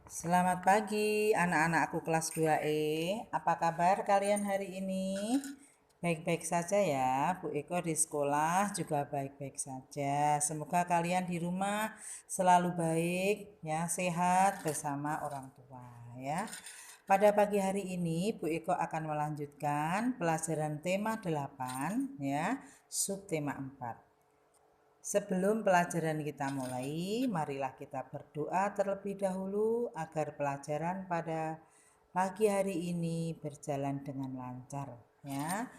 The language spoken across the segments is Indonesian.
Selamat pagi anak-anakku kelas 2E. Apa kabar kalian hari ini? Baik-baik saja ya. Bu Eko di sekolah juga baik-baik saja. Semoga kalian di rumah selalu baik ya, sehat bersama orang tua ya. Pada pagi hari ini Bu Eko akan melanjutkan pelajaran tema 8 ya, subtema 4. Sebelum pelajaran kita mulai, marilah kita berdoa terlebih dahulu agar pelajaran pada pagi hari ini berjalan dengan lancar ya.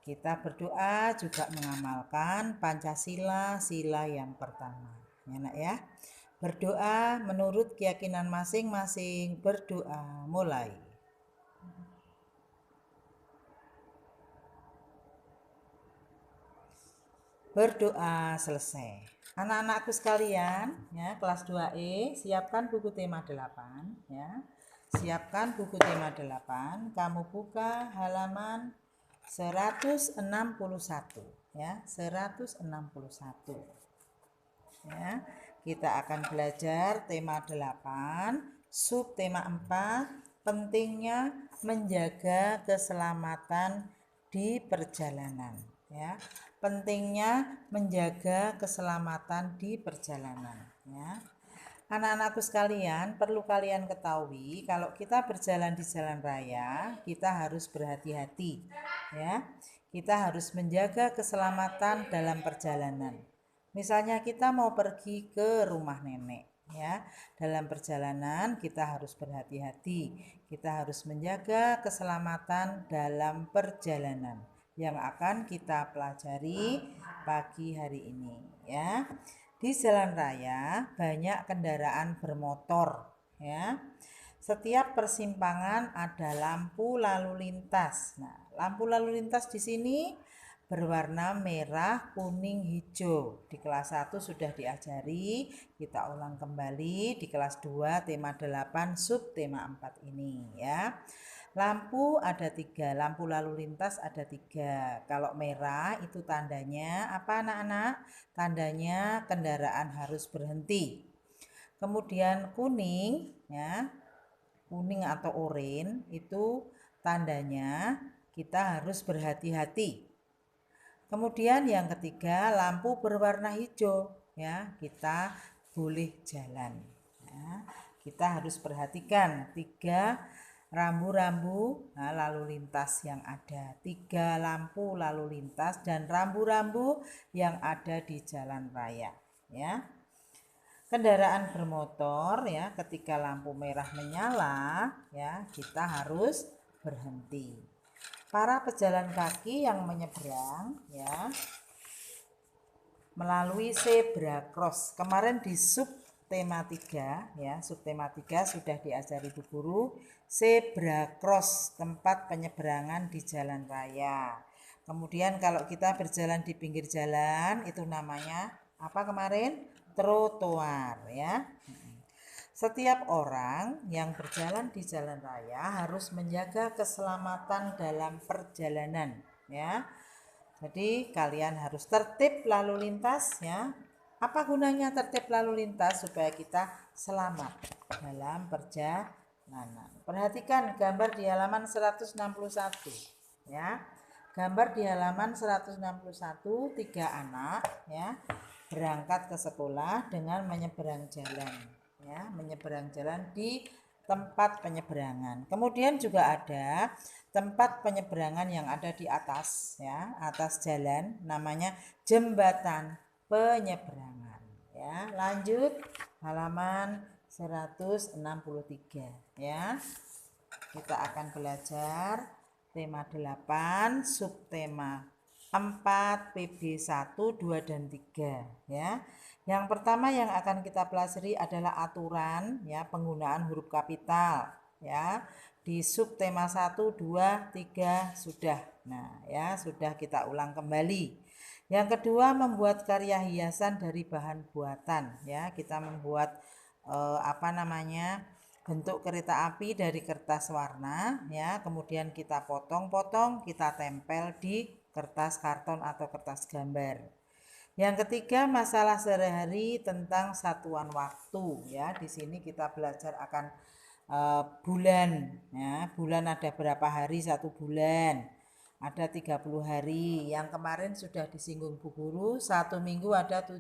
Kita berdoa juga mengamalkan Pancasila sila yang pertama. Ya, Nak ya. Berdoa menurut keyakinan masing-masing. Berdoa mulai. Berdoa selesai. Anak-anakku sekalian, ya, kelas 2E, siapkan buku tema 8, ya. Siapkan buku tema 8, kamu buka halaman 161, ya, 161. Ya. Kita akan belajar tema 8, subtema 4, pentingnya menjaga keselamatan di perjalanan, ya. Pentingnya menjaga keselamatan di perjalanan, ya. Anak-anakku sekalian, perlu kalian ketahui kalau kita berjalan di jalan raya, kita harus berhati-hati, ya. Kita harus menjaga keselamatan dalam perjalanan. Misalnya kita mau pergi ke rumah nenek, ya. Dalam perjalanan kita harus berhati-hati. Kita harus menjaga keselamatan dalam perjalanan yang akan kita pelajari pagi hari ini, ya. Di jalan raya banyak kendaraan bermotor, ya. Setiap persimpangan ada lampu lalu lintas. Nah, lampu lalu lintas di sini berwarna merah, kuning, hijau. Di kelas 1 sudah diajari, kita ulang kembali di kelas 2 tema 8 subtema 4 ini ya. Lampu ada 3, lampu lalu lintas ada 3. Kalau merah itu tandanya apa anak-anak? Tandanya kendaraan harus berhenti. Kemudian kuning ya, kuning atau oranye itu tandanya kita harus berhati-hati. Kemudian yang ketiga lampu berwarna hijau ya, kita boleh jalan ya. Kita harus perhatikan 3 rambu-rambu lalu lintas yang ada, 3 lampu lalu lintas dan rambu-rambu yang ada di jalan raya ya. Kendaraan bermotor ya, ketika lampu merah menyala ya, kita harus berhenti. Para pejalan kaki yang menyeberang ya melalui zebra cross. Kemarin di subtema 3 ya, subtema 3 sudah diajari Bu Guru, zebra cross, tempat penyeberangan di jalan raya. Kemudian kalau kita berjalan di pinggir jalan itu namanya apa kemarin? Trotoar ya. Setiap orang yang berjalan di jalan raya harus menjaga keselamatan dalam perjalanan ya. Jadi kalian harus tertib lalu lintas ya. Apa gunanya tertib lalu lintas? Supaya kita selamat dalam perjalanan. Perhatikan gambar di halaman 161 ya. Gambar di halaman 161, 3 anak ya berangkat ke sekolah dengan menyeberang jalan ya, menyeberang jalan di tempat penyeberangan. Kemudian juga ada tempat penyeberangan yang ada di atas ya, atas jalan namanya jembatan penyeberangan ya. Lanjut halaman 163 ya. Kita akan belajar tema 8 subtema 4 PB 1, 2 dan 3 ya. Yang pertama yang akan kita pelajari adalah aturan ya penggunaan huruf kapital ya. Di subtema 1, 2, 3 sudah. Nah, ya sudah kita ulang kembali. Yang kedua membuat karya hiasan dari bahan buatan ya. Kita membuat bentuk kereta api dari kertas warna ya, kemudian kita potong-potong, kita tempel di kertas karton atau kertas gambar. Yang ketiga, masalah sehari-hari tentang satuan waktu ya. Di sini kita belajar akan bulan ya. Bulan ada berapa hari satu bulan? Ada 30 hari. Yang kemarin sudah disinggung Bu Guru, 1 minggu ada 7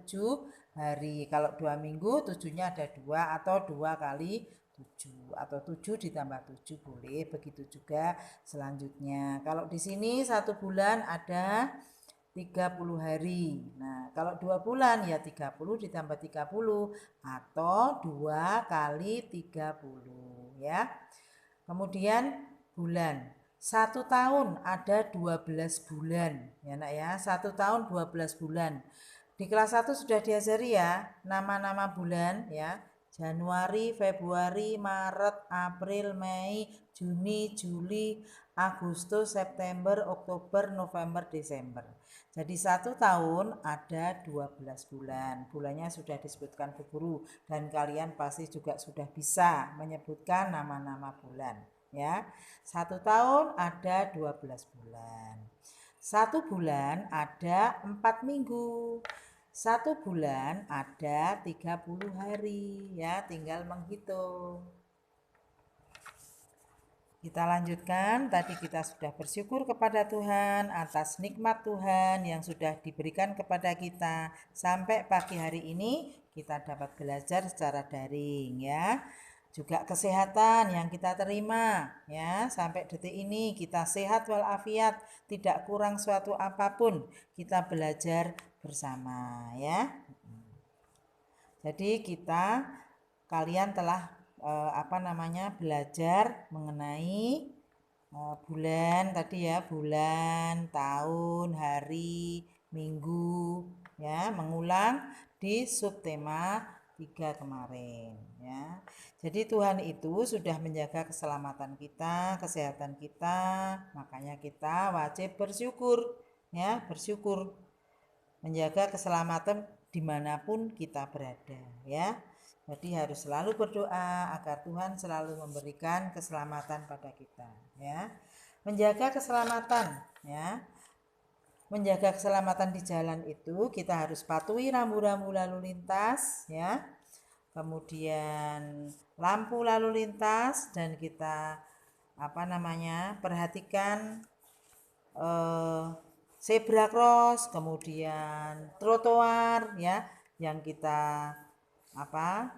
hari. Kalau 2 minggu 7-nya ada 2 atau 2 kali 7 atau 7 ditambah 7 boleh. Begitu juga selanjutnya. Kalau di sini 1 bulan ada 30 hari. Nah, kalau 2 bulan ya 30 ditambah 30 atau 2 kali 30 ya. Kemudian bulan. 1 tahun ada 12 bulan. Ya nak ya, 1 tahun 12 bulan. Di kelas 1 sudah diajari ya, nama-nama bulan ya. Januari, Februari, Maret, April, Mei, Juni, Juli, Agustus, September, Oktober, November, Desember. Jadi 1 tahun ada 12 bulan. Bulannya sudah disebutkan Bu Guru dan kalian pasti juga sudah bisa menyebutkan nama-nama bulan ya. 1 tahun ada 12 bulan. 1 bulan ada 4 minggu. 1 bulan ada 30 hari ya, tinggal menghitung. Kita lanjutkan, tadi kita sudah bersyukur kepada Tuhan atas nikmat Tuhan yang sudah diberikan kepada kita. Sampai pagi hari ini kita dapat belajar secara daring ya. Juga kesehatan yang kita terima ya. Sampai detik ini kita sehat walafiat, tidak kurang suatu apapun. Kita belajar bersama ya. Jadi kalian telah belajar mengenai bulan tadi ya, bulan, tahun, hari, minggu ya, mengulang di subtema 3 kemarin ya. Jadi Tuhan itu sudah menjaga keselamatan kita, kesehatan kita, makanya kita wajib bersyukur ya, bersyukur menjaga keselamatan dimanapun kita berada ya. Jadi harus selalu berdoa agar Tuhan selalu memberikan keselamatan pada kita ya. Menjaga keselamatan ya. Menjaga keselamatan di jalan itu kita harus patuhi rambu-rambu lalu lintas ya. Kemudian lampu lalu lintas dan kita perhatikan zebra cross, kemudian trotoar ya yang kita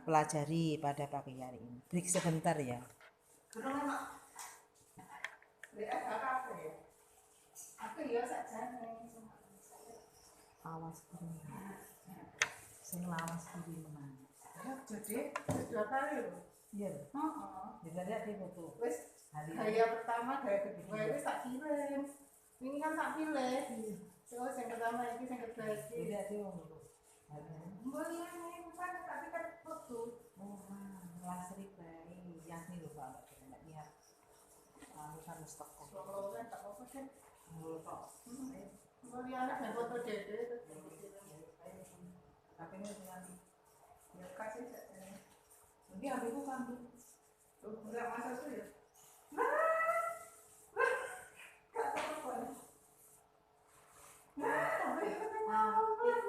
pelajari pada pagi hari ini. Break sebentar ya. Awas kiri. Sing lawas kiri mana? Jadi 2 kali loh. Iya. Bisa lihat di foto. Wis gaya pertama, gaya kedua itu tak kirim. Ini kan tak pilih. Terus yang pertama ini, yang kedua ini. Lihat di foto. Boleh bukan, tapi kan foto. Lasri bayi, Yasni lupa enggak lihat. Kan stok kok. Kalau kan tak apa kan. Boleh anak foto dede. Tapi ini nanti. Ya kasih saja. Nanti ambilku kan. Tuh, enggak masa tuh ya.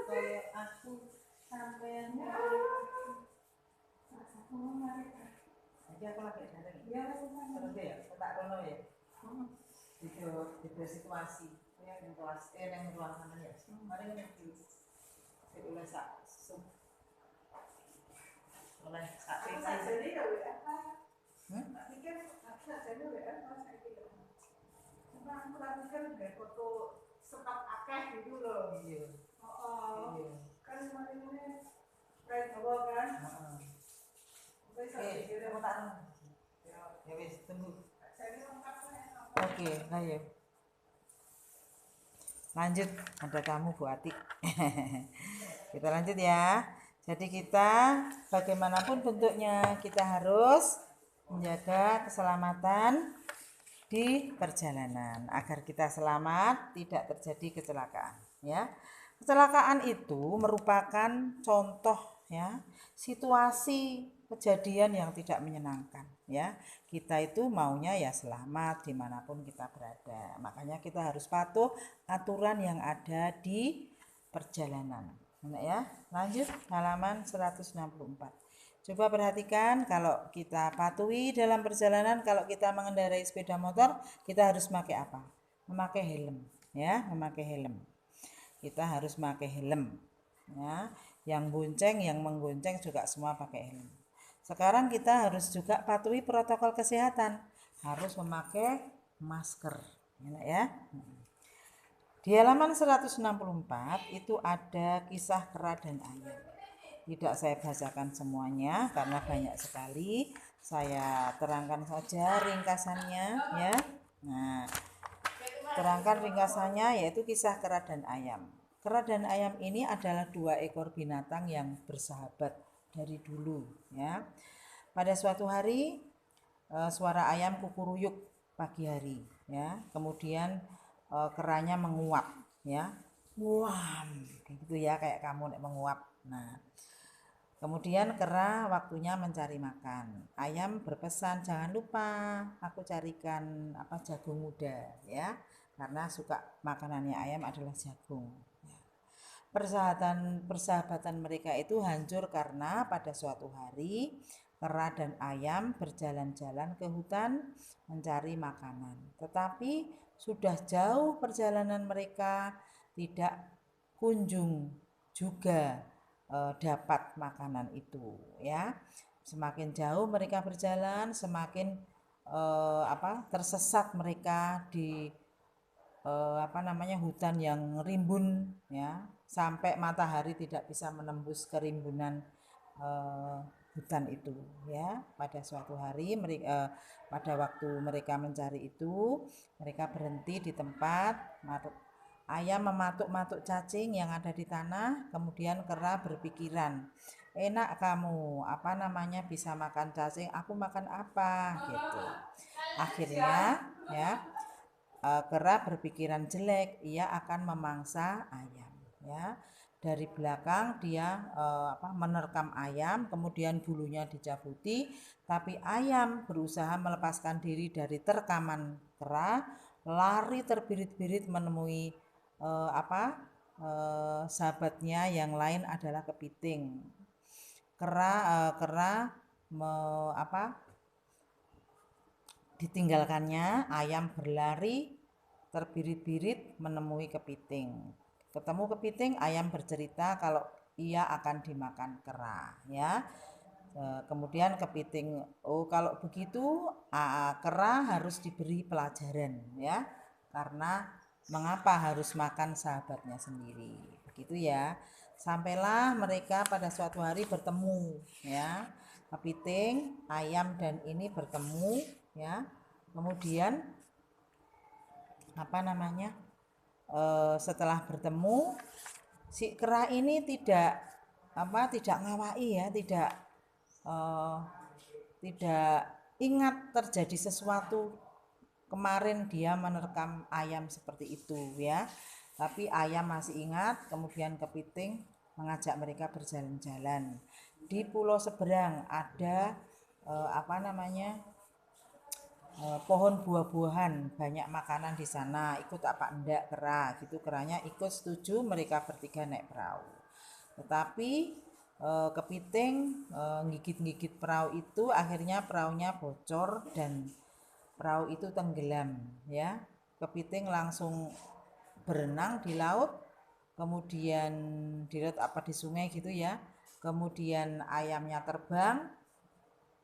Kayak aku sampean aja aku lagi ada ya terus ya tak kono ya itu situasi ya yang kelas yang ruangan ya mari ngerti itu oleh sak oleh sak jadi ya tapi kan aku jadi ya cuma aku lakukan dari foto sempat akeh gitu loh. Iya. Kan kemarin ini kayak apa kan? Aku tak ya wis tunggu. Oke, ayo. Lanjut, ada kamu Bu Atik. Kita lanjut ya. Jadi kita bagaimanapun bentuknya kita harus menjaga keselamatan di perjalanan agar kita selamat, tidak terjadi kecelakaan ya. Kecelakaan itu merupakan contoh ya situasi kejadian yang tidak menyenangkan ya. Kita itu maunya ya selamat dimanapun kita berada, makanya kita harus patuh aturan yang ada di perjalanan. Nah, ya, lanjut halaman 164. Coba perhatikan kalau kita patuhi dalam perjalanan, kalau kita mengendarai sepeda motor, kita harus memakai apa? Memakai helm, ya, memakai helm. Kita harus memakai helm, ya. Yang bonceng, yang menggonceng juga semua pakai helm. Sekarang kita harus juga patuhi protokol kesehatan, harus memakai masker, ya. Di halaman 164 itu ada kisah kera dan ayam. Tidak saya bacakan semuanya karena banyak sekali. Saya terangkan saja ringkasannya, ya. Nah, terangkan ringkasannya yaitu kisah kera dan ayam. Kera dan ayam ini adalah dua ekor binatang yang bersahabat dari dulu, ya. Pada suatu hari suara ayam kukuruyuk pagi hari, ya. Kemudian keranya menguap, ya. Wah, gitu ya, kayak kamu nek menguap. Nah, kemudian kera waktunya mencari makan. Ayam berpesan, jangan lupa aku carikan jagung muda, ya, karena suka makanannya ayam adalah jagung. Persahabatan mereka itu hancur karena pada suatu hari kera dan ayam berjalan-jalan ke hutan mencari makanan. Tetapi sudah jauh perjalanan mereka, tidak kunjung juga dapat makanan itu, ya. Semakin jauh mereka berjalan, semakin tersesat mereka di hutan yang rimbun, ya, sampai matahari tidak bisa menembus kerimbunan hutan itu, ya. Pada suatu hari pada waktu mereka mencari itu, mereka berhenti di tempat. Ayam mematuk-matuk cacing yang ada di tanah, kemudian kera berpikiran, enak kamu bisa makan cacing, aku makan apa gitu. Akhirnya, ya, kera berpikiran jelek, ia akan memangsa ayam, ya. Dari belakang dia menerkam ayam, kemudian bulunya dicabuti, tapi ayam berusaha melepaskan diri dari terkaman kera, lari terbirit-birit menemui sahabatnya yang lain adalah kepiting. Kera ditinggalkannya, ayam berlari terbirit-birit menemui kepiting. Ketemu kepiting, ayam bercerita kalau ia akan dimakan kera, ya. Kemudian kepiting, oh kalau begitu kera harus diberi pelajaran, ya, karena mengapa harus makan sahabatnya sendiri, begitu ya. Sampailah mereka pada suatu hari bertemu, ya. Kepiting, ayam dan ini bertemu, ya. Kemudian setelah bertemu, si kera ini tidak ngawai, ya, tidak ingat terjadi sesuatu kemarin dia menerkam ayam seperti itu, ya. Tapi ayam masih ingat. Kemudian kepiting mengajak mereka berjalan-jalan. Di pulau seberang ada pohon buah-buahan, banyak makanan di sana. Ikut apa enggak kera gitu. Keranya ikut, setuju, mereka bertiga naik perahu. Tetapi kepiting gigit-gigit perahu itu, akhirnya perahunya bocor dan perahu itu tenggelam, ya. Kepiting langsung berenang di laut, kemudian di laut di sungai gitu, ya. Kemudian ayamnya terbang,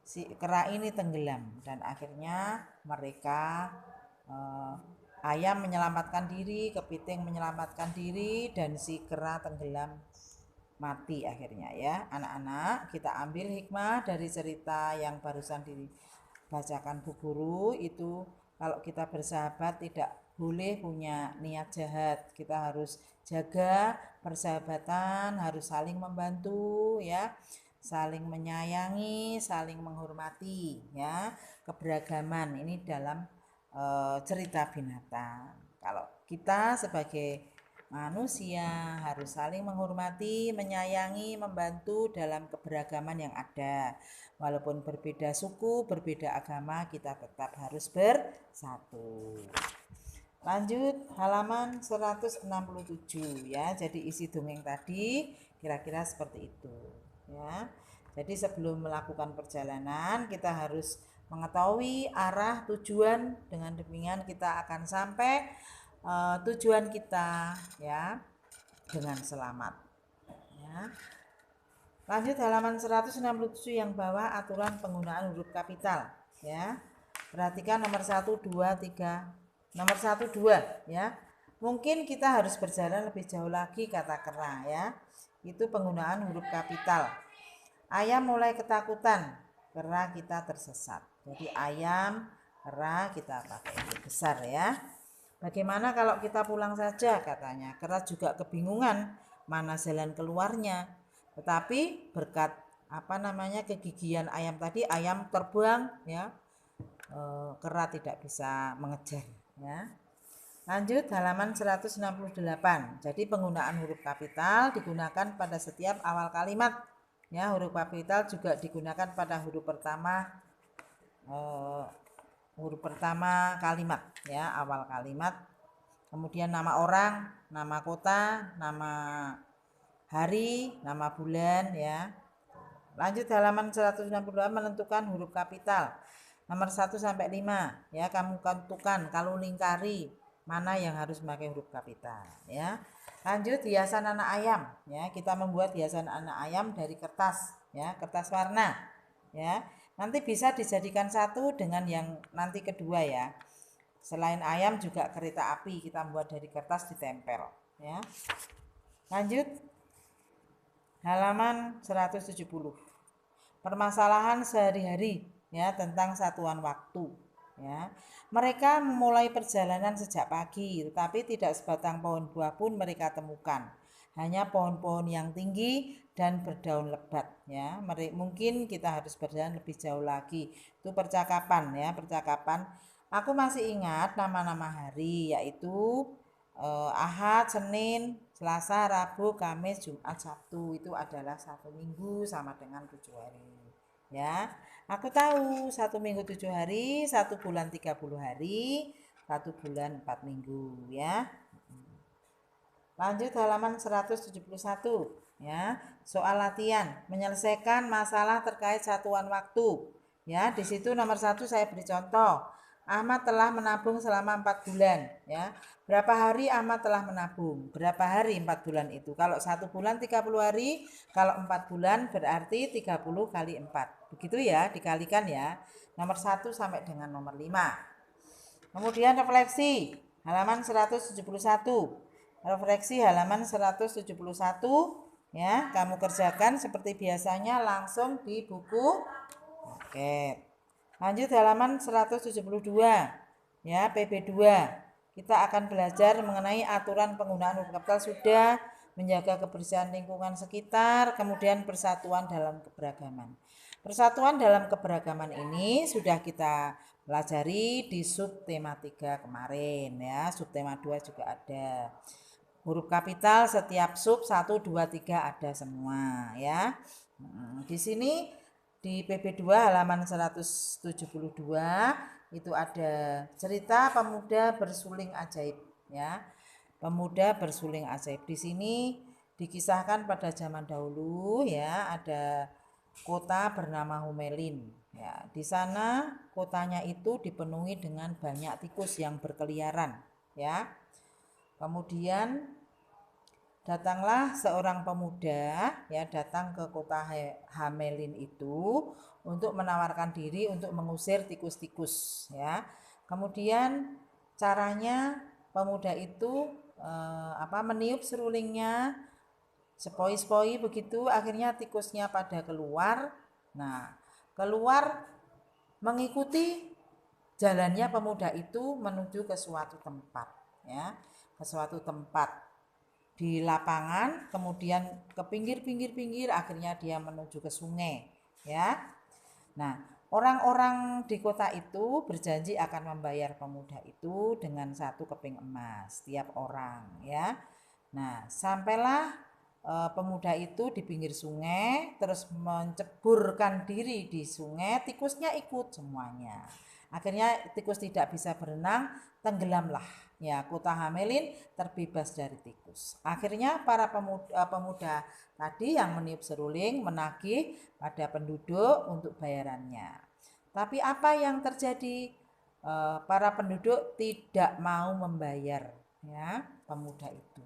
si kera ini tenggelam, dan akhirnya mereka ayam menyelamatkan diri, kepiting menyelamatkan diri, dan si kera tenggelam mati akhirnya, ya. Anak-anak, kita ambil hikmah dari cerita yang barusan dibacakan Bu Guru itu. Kalau kita bersahabat tidak boleh punya niat jahat, kita harus jaga persahabatan, harus saling membantu, ya, saling menyayangi, saling menghormati, ya. Keberagaman ini dalam cerita binatang. Kalau kita sebagai manusia harus saling menghormati, menyayangi, membantu dalam keberagaman yang ada. Walaupun berbeda suku, berbeda agama, kita tetap harus bersatu. Lanjut halaman 167 ya. Jadi isi dongeng tadi kira-kira seperti itu ya. Jadi sebelum melakukan perjalanan kita harus mengetahui arah tujuan, dengan demikian kita akan sampai tujuan kita ya dengan selamat ya. Lanjut halaman 167 yang bawah, aturan penggunaan huruf kapital ya. Perhatikan nomor 1, 2, 3. Nomor 1, 2 ya. Mungkin kita harus berjalan lebih jauh lagi kata kera ya. Itu penggunaan huruf kapital. Ayam mulai ketakutan, kera kita tersesat. Jadi ayam, kera kita pakai huruf besar ya. Bagaimana kalau kita pulang saja katanya. Kera juga kebingungan mana jalan keluarnya. Tetapi berkat kegigihan ayam tadi, ayam terbang ya. Kera tidak bisa mengejar ya. Lanjut halaman 168. Jadi penggunaan huruf kapital digunakan pada setiap awal kalimat ya. Huruf kapital juga digunakan pada huruf pertama kalimat ya, awal kalimat. Kemudian nama orang, nama kota, nama hari, nama bulan ya. Lanjut halaman 162, menentukan huruf kapital. Nomor 1 sampai 5 ya, kamu tentukan kalau lingkari mana yang harus memakai huruf kapital ya. Lanjut hiasan anak ayam ya, kita membuat hiasan anak ayam dari kertas ya, kertas warna ya. Nanti bisa dijadikan satu dengan yang nanti kedua ya. Selain ayam juga kereta api kita buat dari kertas ditempel ya. Lanjut halaman 170. Permasalahan sehari-hari ya tentang satuan waktu ya. Mereka memulai perjalanan sejak pagi, tetapi tidak sebatang pohon buah pun mereka temukan. Hanya pohon-pohon yang tinggi dan berdaun lebat ya. Mungkin kita harus berjalan lebih jauh lagi. Itu percakapan ya, percakapan. Aku masih ingat nama-nama hari, yaitu Ahad, Senin, Selasa, Rabu, Kamis, Jumat, Sabtu. Itu adalah 1 minggu sama dengan 7 hari ya. Aku tahu 1 minggu 7 hari, 1 bulan 30 hari, 1 bulan 4 minggu ya. Lanjut halaman 171 ya. Soal latihan menyelesaikan masalah terkait satuan waktu ya. Di situ nomor 1 saya beri contoh. Ahmad telah menabung selama 4 bulan ya. Berapa hari Ahmad telah menabung? Berapa hari 4 bulan itu? Kalau 1 bulan 30 hari, kalau 4 bulan berarti 30 kali 4. Begitu ya, dikalikan ya. Nomor 1 sampai dengan nomor 5. Kemudian refleksi halaman 171. Refleksi halaman 171 ya, kamu kerjakan seperti biasanya langsung di buku. Oke. Lanjut halaman 172 ya, PB2. Kita akan belajar mengenai aturan penggunaan huruf kapital sudah, menjaga kebersihan lingkungan sekitar, kemudian persatuan dalam keberagaman. Persatuan dalam keberagaman ini sudah kita pelajari di subtema 3 kemarin ya, subtema 2 juga ada. Huruf kapital setiap sub 1, 2, 3 ada semua ya. Di sini di PB2 halaman 172 itu ada cerita pemuda bersuling ajaib ya. Pemuda bersuling ajaib. Di sini dikisahkan pada zaman dahulu ya, ada kota bernama Humelin ya. Di sana kotanya itu dipenuhi dengan banyak tikus yang berkeliaran ya. Kemudian datanglah seorang pemuda ya, datang ke kota Hamelin itu untuk menawarkan diri untuk mengusir tikus-tikus ya. Kemudian caranya pemuda itu meniup serulingnya sepoi-sepoi begitu, akhirnya tikusnya pada keluar. Nah, keluar mengikuti jalannya pemuda itu menuju ke suatu tempat ya, ke suatu tempat di lapangan, kemudian ke pinggir, akhirnya dia menuju ke sungai ya. Nah, orang-orang di kota itu berjanji akan membayar pemuda itu dengan 1 keping emas tiap orang ya. Nah, sampailah pemuda itu di pinggir sungai, terus menceburkan diri di sungai, tikusnya ikut semuanya. Akhirnya tikus tidak bisa berenang, tenggelamlah ya Kota Hamelin terbebas dari tikus. Akhirnya para pemuda tadi yang meniup seruling menagih pada penduduk untuk bayarannya. Tapi apa yang terjadi? Para penduduk tidak mau membayar, ya, pemuda itu.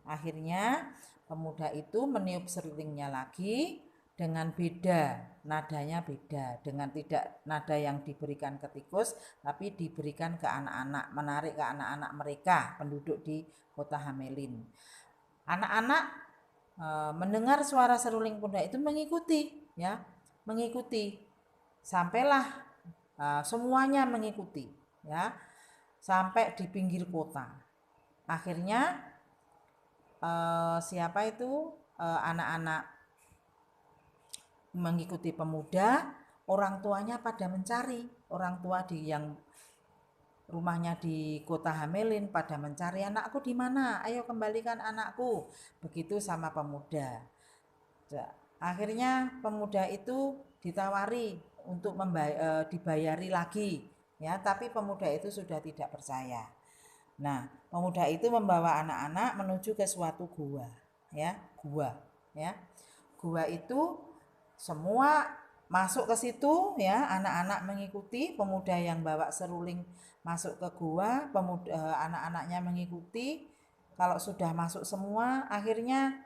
Akhirnya pemuda itu meniup serulingnya lagi dengan beda, nadanya beda, dengan tidak nada yang diberikan ke tikus, tapi diberikan ke anak-anak, menarik ke anak-anak mereka, penduduk di Kota Hamelin. Anak-anak mendengar suara seruling kuda itu mengikuti, ya, mengikuti, sampailah semuanya mengikuti, ya, sampai di pinggir kota. Akhirnya siapa itu anak-anak mengikuti pemuda, orang tuanya pada mencari, orang tua yang rumahnya di Kota Hamelin pada mencari, anakku di mana? Ayo kembalikan anakku. Begitu sama pemuda. Akhirnya pemuda itu ditawari untuk dibayari lagi, ya, tapi pemuda itu sudah tidak percaya. Nah, pemuda itu membawa anak-anak menuju ke suatu gua, ya, gua, ya. Gua itu semua masuk ke situ, ya, anak-anak mengikuti, pemuda yang bawa seruling masuk ke gua, anak-anaknya mengikuti. Kalau sudah masuk semua, akhirnya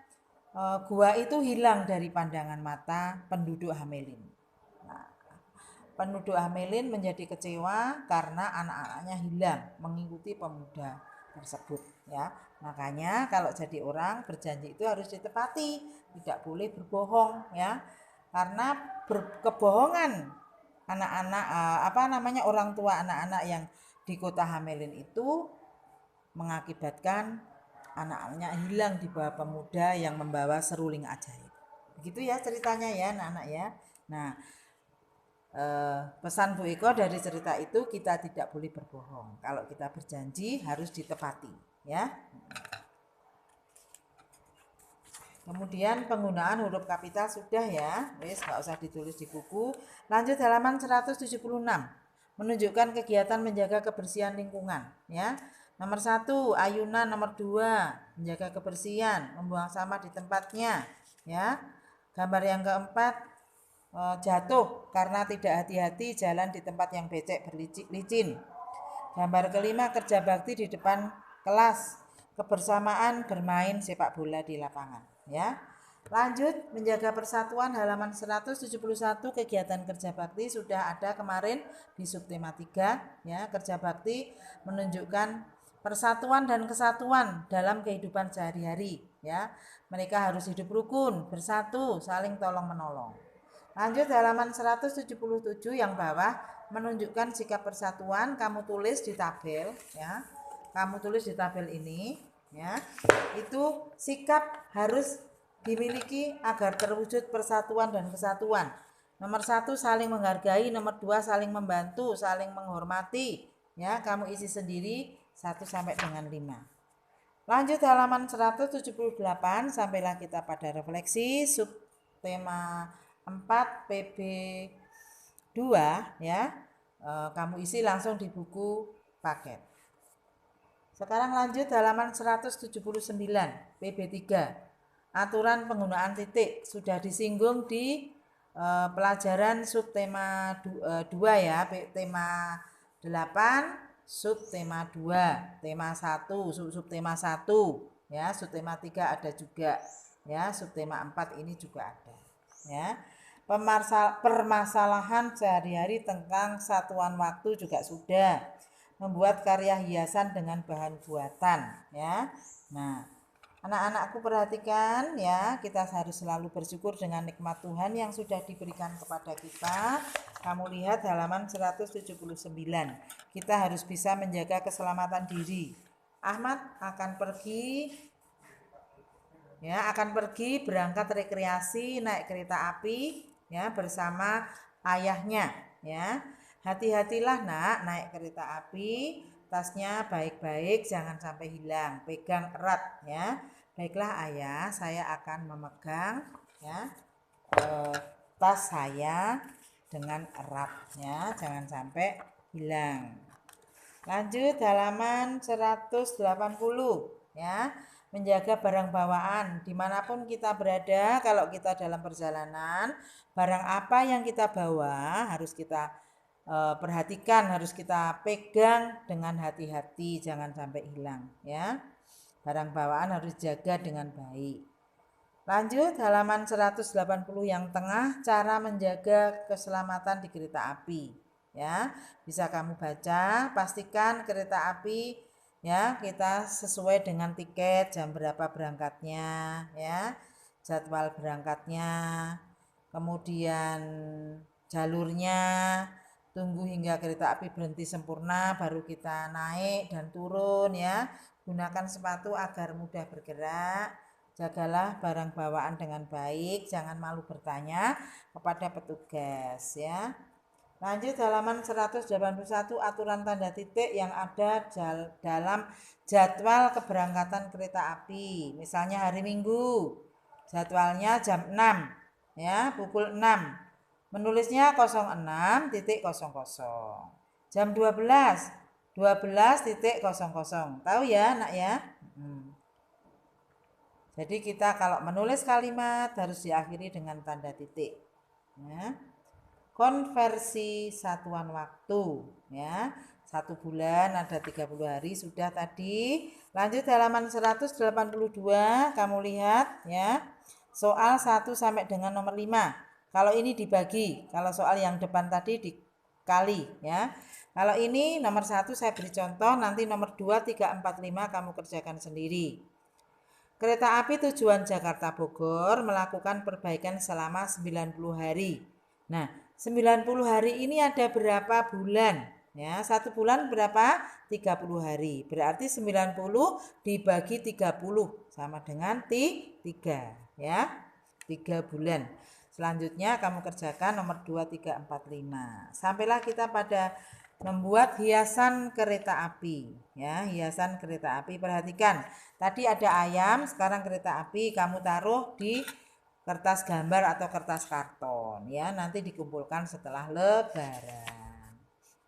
gua itu hilang dari pandangan mata penduduk Hamelin. Nah, penduduk Hamelin menjadi kecewa karena anak-anaknya hilang mengikuti pemuda tersebut, ya. Makanya kalau jadi orang berjanji itu harus ditepati, tidak boleh berbohong, ya. Karena kebohongan anak-anak orang tua anak-anak yang di Kota Hamelin itu mengakibatkan anak-anaknya hilang di bawah pemuda yang membawa seruling ajaib. Begitu ya ceritanya ya anak-anak ya. Nah, pesan Bu Eko dari cerita itu, kita tidak boleh berbohong. Kalau kita berjanji harus ditepati, ya. Kemudian penggunaan huruf kapital sudah ya, wis nggak usah ditulis di buku. Lanjut halaman 176. Menunjukkan kegiatan menjaga kebersihan lingkungan, ya. Nomor 1, ayunan. Nomor 2, menjaga kebersihan, membuang sampah di tempatnya, ya. Gambar yang keempat, jatuh karena tidak hati-hati jalan di tempat yang becek berlicin. Gambar kelima, kerja bakti di depan kelas, kebersamaan bermain sepak bola di lapangan, ya. Lanjut, menjaga persatuan halaman 171, kegiatan kerja bakti sudah ada kemarin di subtema 3, ya. Kerja bakti menunjukkan persatuan dan kesatuan dalam kehidupan sehari-hari, ya. Mereka harus hidup rukun, bersatu, saling tolong menolong. Lanjut halaman 177 yang bawah, menunjukkan sikap persatuan, kamu tulis di tabel, ya. Kamu tulis di tabel ini, ya. Itu sikap harus dimiliki agar terwujud persatuan dan kesatuan. Nomor 1, saling menghargai. Nomor 2, saling membantu, saling menghormati, ya. Kamu isi sendiri 1 sampai dengan 5. Lanjut halaman 178, sampailah kita pada refleksi subtema 4 PB 2, ya. Kamu isi langsung di buku paket. Sekarang lanjut halaman 179 PB 3. Aturan penggunaan titik sudah disinggung di pelajaran subtema 2 ya, tema 8, subtema 2, tema 1, subtema 1, ya, subtema 3 ada juga, ya, subtema 4 ini juga ada, ya. Permasalahan sehari-hari tentang satuan waktu juga sudah. Membuat karya hiasan dengan bahan buatan, ya. Nah, anak-anakku perhatikan ya, kita harus selalu bersyukur dengan nikmat Tuhan yang sudah diberikan kepada kita. Kamu lihat halaman 179. Kita harus bisa menjaga keselamatan diri. Ahmad akan pergi berangkat rekreasi naik kereta api, ya, bersama ayahnya, ya. Hati-hatilah nak naik kereta api, tasnya baik-baik jangan sampai hilang, pegang erat, ya. Baiklah ayah, saya akan memegang, ya, tas saya dengan erat, ya, jangan sampai hilang. Lanjut halaman 180 ya. Menjaga barang bawaan dimanapun kita berada. Kalau kita dalam perjalanan, barang apa yang kita bawa harus kita perhatikan, harus kita pegang dengan hati-hati, jangan sampai hilang ya. Barang bawaan harus jaga dengan baik. Lanjut halaman 180 yang tengah, cara menjaga keselamatan di kereta api ya. Bisa kamu baca, pastikan kereta api ya kita sesuai dengan tiket, jam berapa berangkatnya ya, jadwal berangkatnya, kemudian jalurnya, tunggu hingga kereta api berhenti sempurna baru kita naik dan turun ya. Gunakan sepatu agar mudah bergerak. Jagalah barang bawaan dengan baik, jangan malu bertanya kepada petugas ya. Lanjut halaman 181, aturan tanda titik yang ada dalam jadwal keberangkatan kereta api. Misalnya hari Minggu, jadwalnya jam 6 ya, pukul 6. Menulisnya 06.00. Jam 12, 12.00. Tahu ya, Nak ya? Jadi kita kalau menulis kalimat harus diakhiri dengan tanda titik. Ya. Konversi satuan waktu ya. 1 bulan ada 30 hari sudah tadi. Lanjut halaman 182 kamu lihat ya. Soal 1 sampai dengan nomor 5. Kalau ini dibagi, kalau soal yang depan tadi dikali ya. Kalau ini nomor 1 saya beri contoh, nanti nomor 2, 3, 4, 5 kamu kerjakan sendiri. Kereta api tujuan Jakarta Bogor melakukan perbaikan selama 90 hari. Nah, 90 hari ini ada berapa bulan? Ya, 1 bulan berapa? 30 hari. Berarti 90 dibagi 30 sama dengan 3 ya. 3 bulan. Selanjutnya kamu kerjakan nomor 2, 3, 4, 5. Sampailah kita pada membuat hiasan kereta api ya, hiasan kereta api. Perhatikan, tadi ada ayam, sekarang kereta api kamu taruh di kertas gambar atau kertas karton ya, nanti dikumpulkan setelah lebaran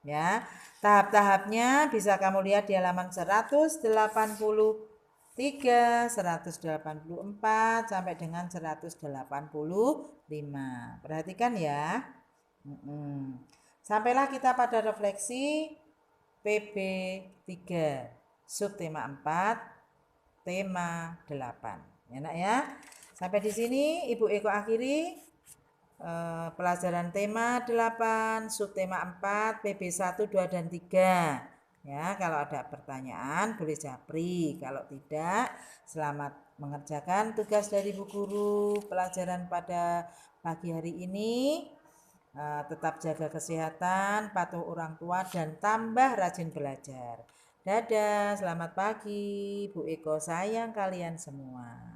ya. Tahap-tahapnya bisa kamu lihat di halaman 183, 184 sampai dengan 185. Perhatikan ya. Sampailah kita pada refleksi PB3, subtema 4, tema 8. Ya, Nak ya. Sampai di sini Ibu Eko akhiri pelajaran tema 8, subtema 4, PB1, 2, dan 3. Ya, kalau ada pertanyaan boleh japri. Kalau tidak, selamat mengerjakan tugas dari Bu Guru pelajaran pada pagi hari ini. Tetap jaga kesehatan, patuh orang tua, dan tambah rajin belajar. Dadah, selamat pagi, Bu Eko sayang kalian semua.